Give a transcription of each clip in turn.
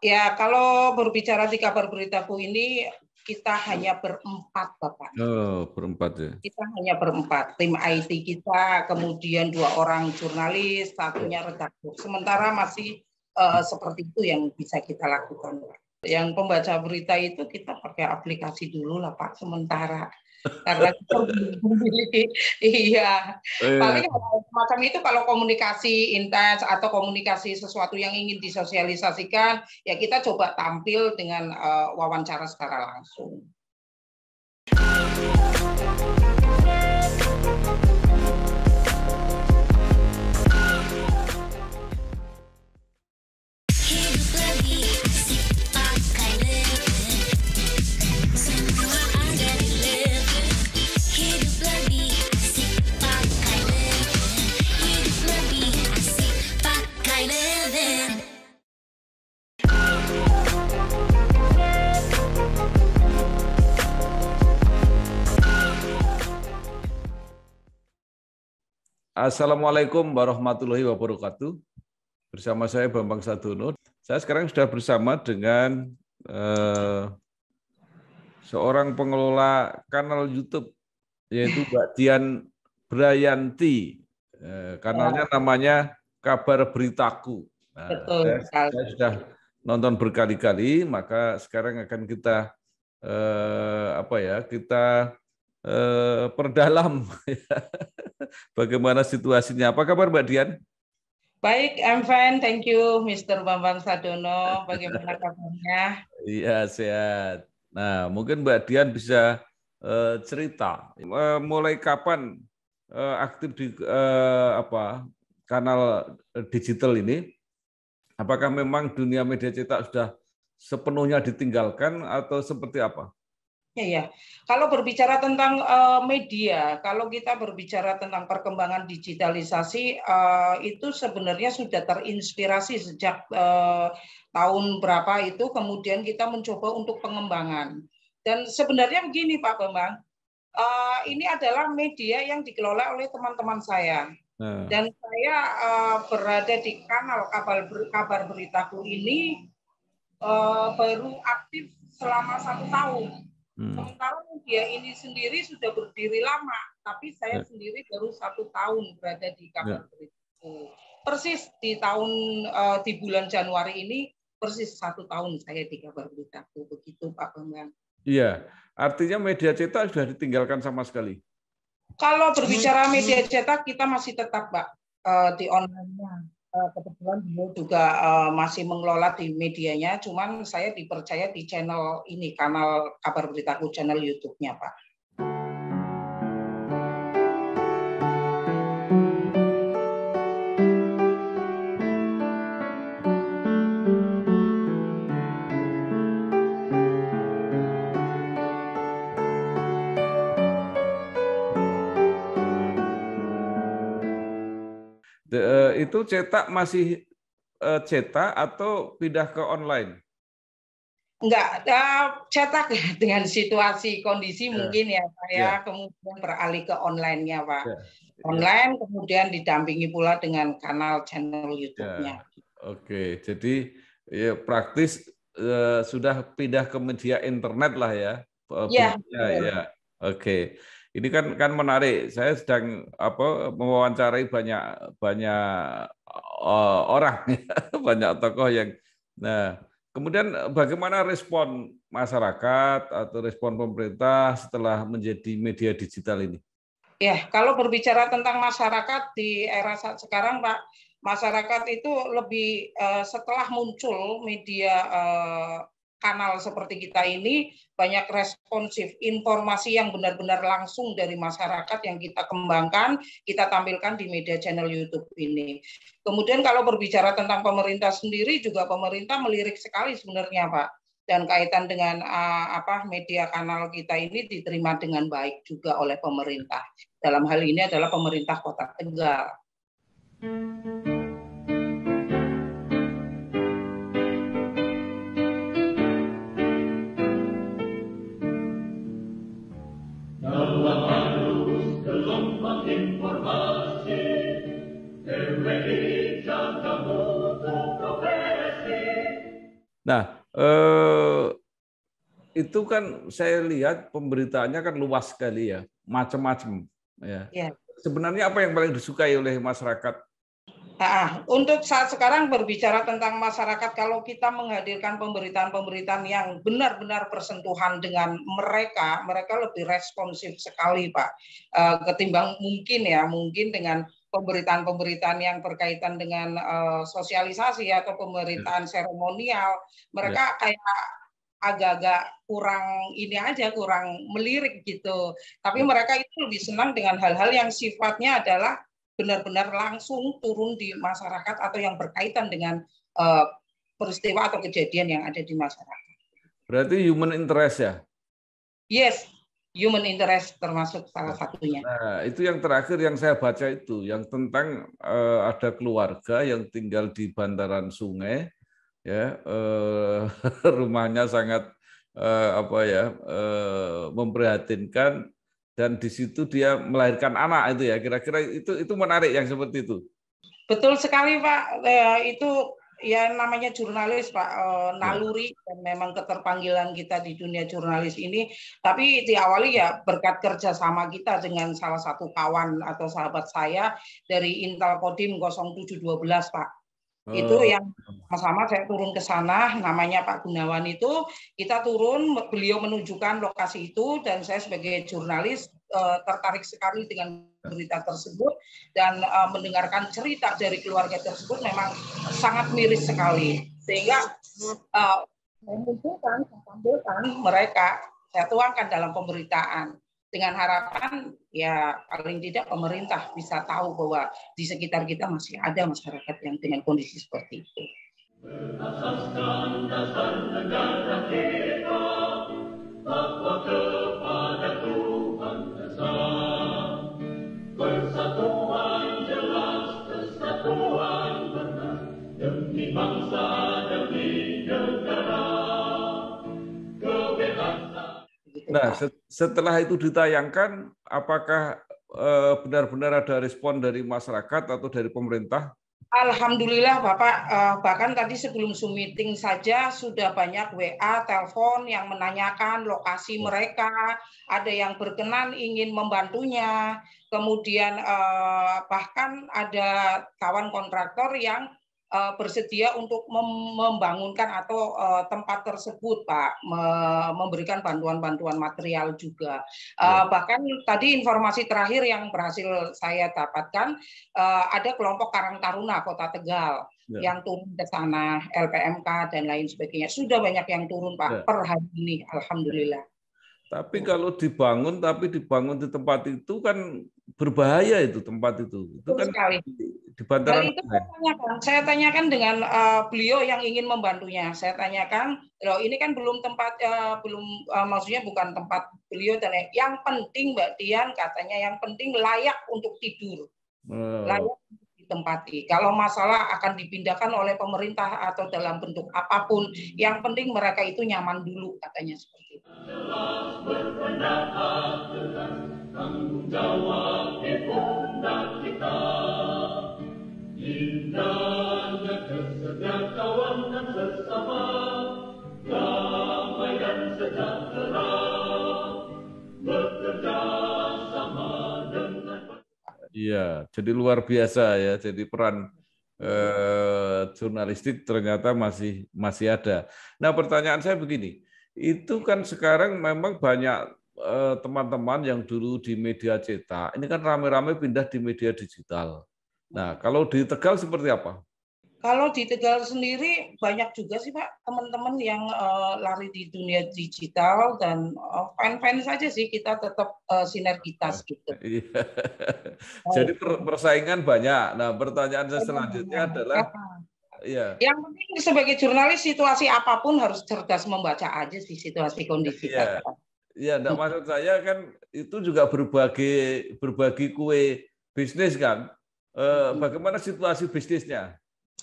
Ya, kalau berbicara di kabar beritaku ini, kita hanya berempat, Bapak. Oh, berempat ya. Kita hanya berempat, tim IT kita, kemudian 2 orang jurnalis, satunya redaktur. Sementara masih seperti itu yang bisa kita lakukan, Pak. Yang pembaca berita itu kita pakai aplikasi dulu lah, Pak, sementara. Karena kita memiliki, iya. Paling semacam itu kalau komunikasi intens atau komunikasi sesuatu yang ingin disosialisasikan, ya kita coba tampil dengan wawancara secara langsung. Assalamualaikum warahmatullahi wabarakatuh. Bersama saya Bambang Sadono. Saya sekarang sudah bersama dengan seorang pengelola kanal YouTube, yaitu Mbak Dian Brayanti. Kanalnya namanya Kabar Beritaku. Nah, Betul. saya sudah nonton berkali-kali, maka sekarang akan kita kita perdalam bagaimana situasinya. Apa kabar Mbak Dian? Baik, I'm fine. Thank you, Mr. Bambang Sadono. Bagaimana kabarnya? Iya, sehat. Nah, mungkin Mbak Dian bisa cerita mulai kapan aktif di kanal digital ini? Apakah memang dunia media cetak sudah sepenuhnya ditinggalkan atau seperti apa? Ya. Kalau berbicara tentang media, kalau kita berbicara tentang perkembangan digitalisasi, itu sebenarnya sudah terinspirasi sejak tahun berapa itu, kemudian kita mencoba untuk pengembangan. Dan sebenarnya begini Pak Bambang, ini adalah media yang dikelola oleh teman-teman saya. Dan saya berada di kanal kabar beritaku ini baru aktif selama 1 tahun. Sementara media ini sendiri sudah berdiri lama, tapi saya sendiri baru 1 tahun berada di kabar beritaku. Persis di bulan Januari ini, persis 1 tahun saya di kabar beritaku. Begitu Pak Bambang. Iya, artinya media cetak sudah ditinggalkan sama sekali. Kalau berbicara media cetak, kita masih tetap Pak di online-nya. Kebetulan beliau juga masih mengelola di medianya, cuman saya dipercaya di channel ini, kanal Kabar Beritaku, channel YouTube-nya, Pak. Itu cetak masih cetak atau pindah ke online? Enggak, cetak dengan situasi kondisi mungkin ya saya kemudian beralih ke online-nya Pak. Online kemudian didampingi pula dengan kanal channel YouTube-nya. Oke, jadi ya, praktis sudah pindah ke media internet lah ya. Ya. Oke. Ini kan menarik. Saya sedang mewawancarai banyak orang, banyak tokoh yang. Nah, kemudian bagaimana respon masyarakat atau respon pemerintah setelah menjadi media digital ini? Ya, kalau berbicara tentang masyarakat di era saat sekarang, Pak, masyarakat itu lebih setelah muncul media kanal seperti kita ini, banyak responsif, informasi yang benar-benar langsung dari masyarakat yang kita kembangkan, kita tampilkan di media channel YouTube ini. Kemudian kalau berbicara tentang pemerintah sendiri, juga pemerintah melirik sekali sebenarnya, Pak. Dan kaitan dengan media kanal kita ini diterima dengan baik juga oleh pemerintah. Dalam hal ini adalah pemerintah Kota Tegal. Nah, itu kan saya lihat pemberitaannya kan luas sekali ya, macam-macam. Ya. Ya. Sebenarnya apa yang paling disukai oleh masyarakat? Untuk saat sekarang berbicara tentang masyarakat, kalau kita menghadirkan pemberitaan-pemberitaan yang benar-benar bersentuhan dengan mereka, mereka lebih responsif sekali, Pak, ketimbang mungkin dengan pemberitaan-pemberitaan yang berkaitan dengan sosialisasi atau pemberitaan seremonial, mereka kayak agak-agak kurang ini aja, kurang melirik gitu. Tapi mereka itu lebih senang dengan hal-hal yang sifatnya adalah benar-benar langsung turun di masyarakat atau yang berkaitan dengan peristiwa atau kejadian yang ada di masyarakat. Berarti human interest ya? Yes, human interest termasuk salah satunya. Nah, itu yang terakhir yang saya baca itu, yang tentang ada keluarga yang tinggal di bantaran sungai, ya, rumahnya sangat memprihatinkan, dan di situ dia melahirkan anak itu ya, kira-kira itu menarik yang seperti itu. Betul sekali, Pak. Itu ya namanya jurnalis, Pak, naluri dan memang keterpanggilan kita di dunia jurnalis ini. Tapi diawali ya berkat kerjasama kita dengan salah satu kawan atau sahabat saya dari Intel Kodim 0712, Pak. Itu yang sama-sama saya turun ke sana, namanya Pak Gunawan itu, kita turun, beliau menunjukkan lokasi itu, dan saya sebagai jurnalis tertarik sekali dengan berita tersebut, dan mendengarkan cerita dari keluarga tersebut memang sangat miris sekali. Sehingga saya munculkan, saya tampilkan mereka, saya tuangkan dalam pemberitaan. Dengan harapan ya paling tidak pemerintah bisa tahu bahwa di sekitar kita masih ada masyarakat yang dengan kondisi seperti itu. Berasaskan dasar negara kita, bahwa kepada Tuhan Esa, persatuan jelas, kesatuan benar, demi bangsa, demi negara, kebebasan. Nah, setelah itu ditayangkan, apakah benar-benar ada respon dari masyarakat atau dari pemerintah? Alhamdulillah, Bapak, bahkan tadi sebelum Zoom meeting saja sudah banyak WA, telepon yang menanyakan lokasi mereka, ada yang berkenan ingin membantunya, kemudian bahkan ada kawan kontraktor yang bersedia untuk membangunkan atau tempat tersebut, Pak, memberikan bantuan-bantuan material juga. Bahkan tadi informasi terakhir yang berhasil saya dapatkan, ada kelompok Karang Taruna Kota Tegal yang turun ke sana, LPMK dan lain sebagainya. Sudah banyak yang turun, Pak, per hari ini, alhamdulillah. Tapi kalau dibangun, di tempat itu kan berbahaya, itu tempat itu. Itu kan sekali. Di bantaran. Hal itu saya tanyakan dengan beliau yang ingin membantunya. Saya tanyakan, loh ini kan belum tempat, maksudnya bukan tempat beliau, dan yang penting Mbak Dian katanya yang penting layak untuk tidur, layak untuk ditempati. Kalau masalah akan dipindahkan oleh pemerintah atau dalam bentuk apapun, yang penting mereka itu nyaman dulu, katanya seperti itu. Jelas berpendapat dengan tanggung jawab di pundak kita. Indahnya kesejahteraan sesama, damai dan sejahtera, bekerja sama dengan. Iya, jadi luar biasa ya. Jadi peran jurnalistik ternyata masih ada. Nah, pertanyaan saya begini, itu kan sekarang memang banyak teman-teman yang dulu di media cetak, ini kan rame-rame pindah di media digital. Nah, kalau di Tegal seperti apa? Kalau di Tegal sendiri banyak juga sih, Pak, teman-teman yang lari di dunia digital, dan fine-fine saja sih, kita tetap sinergitas gitu. Jadi persaingan banyak. Nah, pertanyaan saya selanjutnya adalah, ya. Yang penting sebagai jurnalis situasi apapun harus cerdas membaca aja sih situasi kondisi. Iya, enggak, maksud saya kan itu juga berbagi kue bisnis kan. Bagaimana situasi bisnisnya?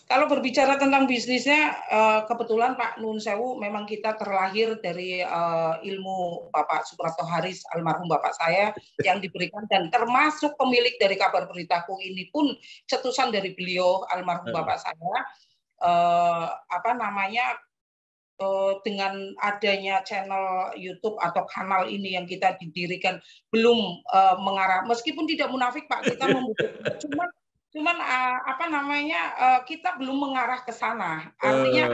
Kalau berbicara tentang bisnisnya, kebetulan Pak Nun Sewu memang kita terlahir dari ilmu Bapak Suprapto Haris, almarhum Bapak saya, yang diberikan, dan termasuk pemilik dari Kabar Beritaku ini pun cetusan dari beliau, almarhum Bapak saya, dengan adanya channel YouTube atau kanal ini yang kita didirikan belum mengarah, meskipun tidak munafik Pak, kita membutuhkan, cuman apa namanya, kita belum mengarah ke sana. Artinya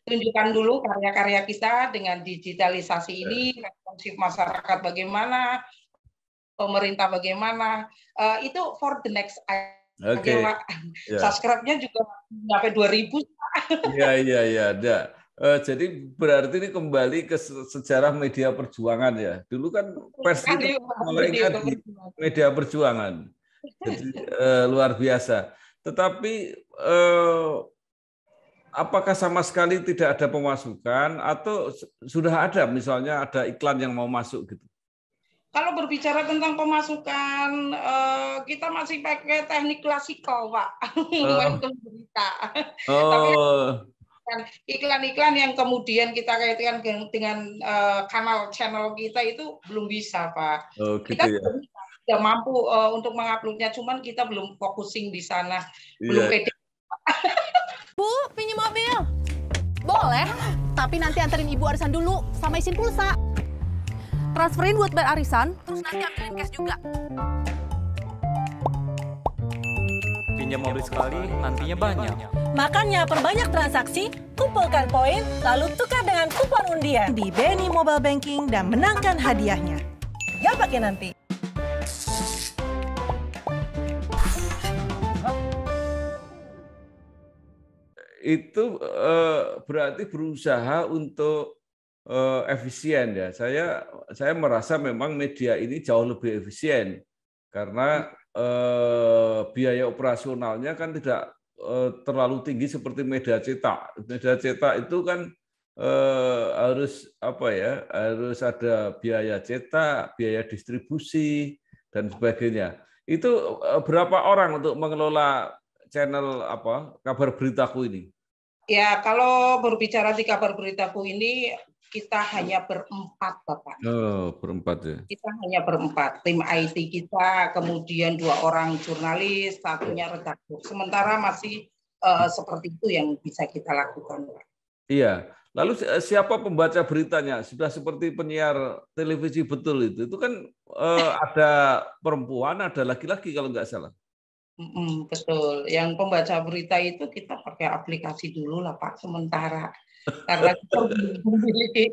tunjukkan dulu karya-karya kita dengan digitalisasi ini, responsif masyarakat bagaimana, pemerintah bagaimana, itu for the next aja Pak. Subscribe-nya juga sampai 2.000. Iya. Jadi berarti ini kembali ke sejarah media perjuangan ya. Dulu kan pers itu mulainya di media perjuangan. Jadi luar biasa. Tetapi apakah sama sekali tidak ada pemasukan atau sudah ada misalnya ada iklan yang mau masuk gitu? Kalau berbicara tentang pemasukan, kita masih pakai teknik klasikal, Pak. Welcome berita. Tapi iklan-iklan yang kemudian kita kaitkan dengan kanal channel kita itu belum bisa, Pak. Gitu kita ya. Tidak mampu untuk menguploadnya, cuman kita belum focusing di sana, belum pede. Bu, pinjam mobil. Boleh, tapi nanti anterin ibu arisan dulu sama isin pulsa. Transferin buat bayar arisan, terus nanti ambilin cash juga. Pinjam mobil sekali, nantinya banyak. Makanya perbanyak transaksi, kumpulkan poin, lalu tukar dengan kupon undian di BNI Mobile Banking dan menangkan hadiahnya. Gak pakai nanti. Itu berarti berusaha untuk efisien ya. Saya merasa memang media ini jauh lebih efisien karena biaya operasionalnya kan tidak terlalu tinggi seperti media cetak. Media cetak itu kan harus harus ada biaya cetak, biaya distribusi dan sebagainya. Itu berapa orang untuk mengelola channel Kabar Beritaku ini? Ya, kalau berbicara di Kabar Beritaku ini kita hanya berempat, Bapak. Berempat ya. Kita hanya berempat. Tim IT kita, kemudian 2 orang jurnalis, satunya redaktur. Sementara masih seperti itu yang bisa kita lakukan, Pak. Iya. Lalu siapa pembaca beritanya? Sudah seperti penyiar televisi betul itu. Itu kan ada perempuan, ada laki-laki kalau nggak salah. Betul. Yang pembaca berita itu kita pakai aplikasi dulu lah Pak, sementara. Karena kita memiliki,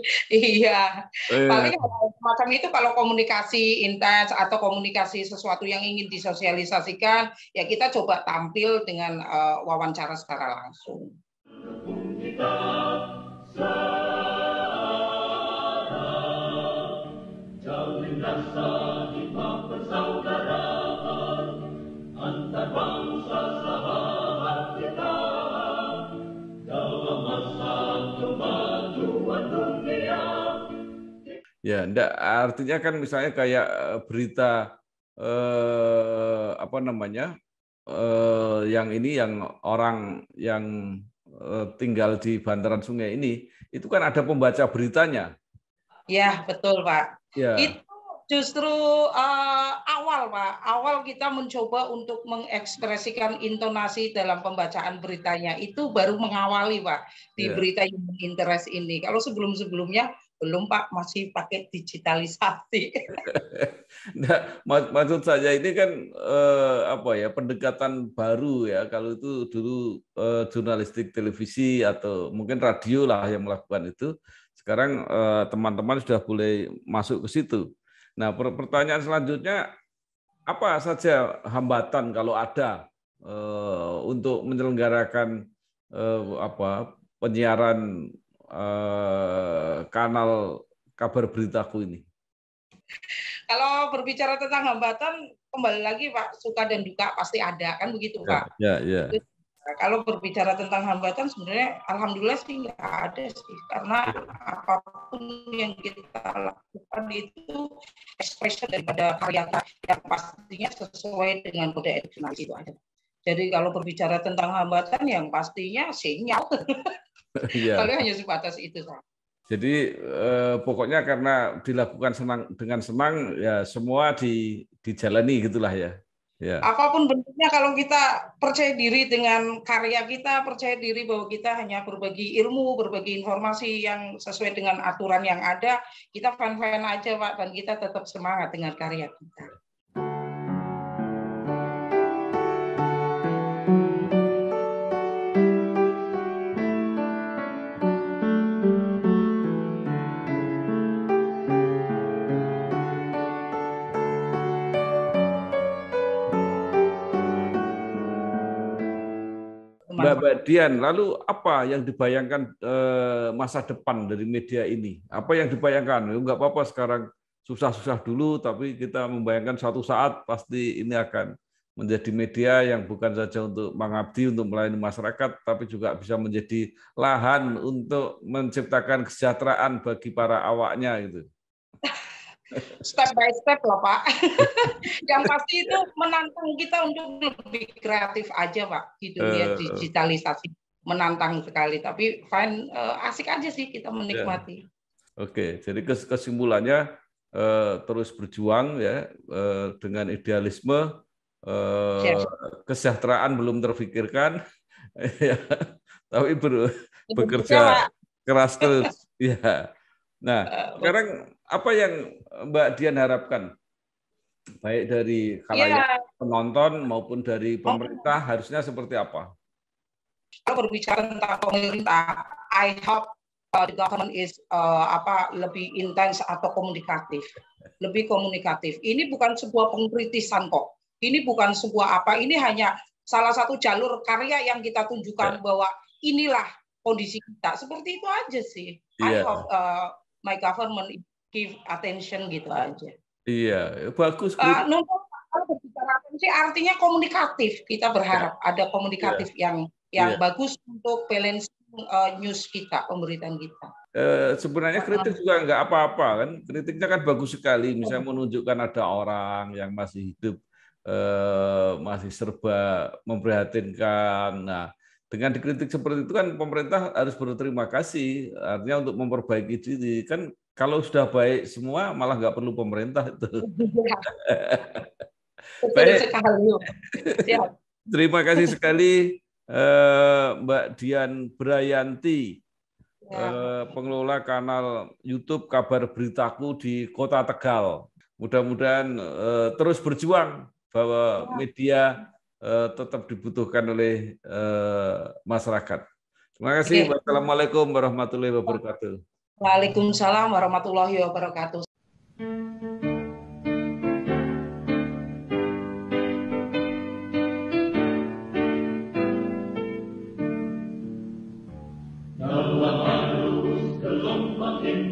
paling macam itu kalau komunikasi intens atau komunikasi sesuatu yang ingin disosialisasikan, ya kita coba tampil dengan wawancara secara langsung. Ya, enggak, artinya kan misalnya kayak berita yang ini yang orang yang tinggal di bantaran sungai ini, itu kan ada pembaca beritanya. Ya, betul Pak. Ya. Itu justru awal Pak, awal kita mencoba untuk mengekspresikan intonasi dalam pembacaan beritanya, itu baru mengawali Pak di berita human interest ini. Kalau sebelum-sebelumnya belum Pak, masih pakai digitalisasi. Nah, maksud saya ini kan pendekatan baru ya. Kalau itu dulu jurnalistik televisi atau mungkin radio lah yang melakukan itu. Sekarang teman-teman sudah boleh masuk ke situ. Nah, pertanyaan selanjutnya, apa saja hambatan kalau ada untuk menyelenggarakan penyiaran kanal Kabar Beritaku ini? Kalau berbicara tentang hambatan, kembali lagi Pak, suka dan duka pasti ada, kan begitu Pak? Ya. Kalau berbicara tentang hambatan, sebenarnya alhamdulillah sih nggak ada sih, karena apapun yang kita lakukan itu expression daripada karya yang pastinya sesuai dengan kode etik jurnalistik itu ada. Jadi kalau berbicara tentang hambatan, yang pastinya sinyal. Kalau hanya sebatas itu saja. Jadi pokoknya karena dilakukan dengan senang ya semua dijalani gitulah ya. Ya. Apapun bentuknya, kalau kita percaya diri dengan karya kita, percaya diri bahwa kita hanya berbagi ilmu, berbagi informasi yang sesuai dengan aturan yang ada, kita fine-fine aja, Pak, dan kita tetap semangat dengan karya kita. Mbak Dian, lalu apa yang dibayangkan masa depan dari media ini? Apa yang dibayangkan? Enggak apa-apa sekarang susah-susah dulu, tapi kita membayangkan suatu saat pasti ini akan menjadi media yang bukan saja untuk mengabdi, untuk melayani masyarakat, tapi juga bisa menjadi lahan untuk menciptakan kesejahteraan bagi para awaknya gitu. Step by step lah, Pak. Yang pasti itu menantang kita untuk lebih kreatif aja, Pak, di dunia digitalisasi. Menantang sekali, tapi fine, asik aja sih kita menikmati. Oke, jadi kesimpulannya terus berjuang ya dengan idealisme, kesejahteraan belum terfikirkan, ya, tapi bekerja keras terus. Ya. Nah, sekarang apa yang Mbak Dian harapkan, baik dari khalayak penonton maupun dari pemerintah, harusnya seperti apa? Kalau berbicara tentang pemerintah, I hope the government is lebih intens atau komunikatif, lebih komunikatif. Ini bukan sebuah pengkritisan kok. Ini bukan sebuah apa. Ini hanya salah satu jalur karya yang kita tunjukkan bahwa inilah kondisi kita. Seperti itu aja sih. I hope my government give attention gitu aja. Iya, bagus. Kalau berbicara atensi artinya komunikatif. Kita berharap ada komunikatif yang bagus untuk balance news kita, pemberitaan kita. Sebenarnya kritik juga nggak apa-apa kan. Kritiknya kan bagus sekali. Misalnya menunjukkan ada orang yang masih hidup, masih serba memprihatinkan. Nah, dengan dikritik seperti itu kan pemerintah harus berterima kasih, artinya untuk memperbaiki diri. Kan kalau sudah baik semua malah nggak perlu pemerintah itu. Baik. Terima kasih sekali Mbak Dian Brayanti, pengelola kanal YouTube Kabar Beritaku di Kota Tegal. Mudah-mudahan terus berjuang bahwa media tetap dibutuhkan oleh masyarakat. Terima kasih. Wassalamualaikum warahmatullahi wabarakatuh. Waalaikumsalam warahmatullahi wabarakatuh. Dalam arus gelombang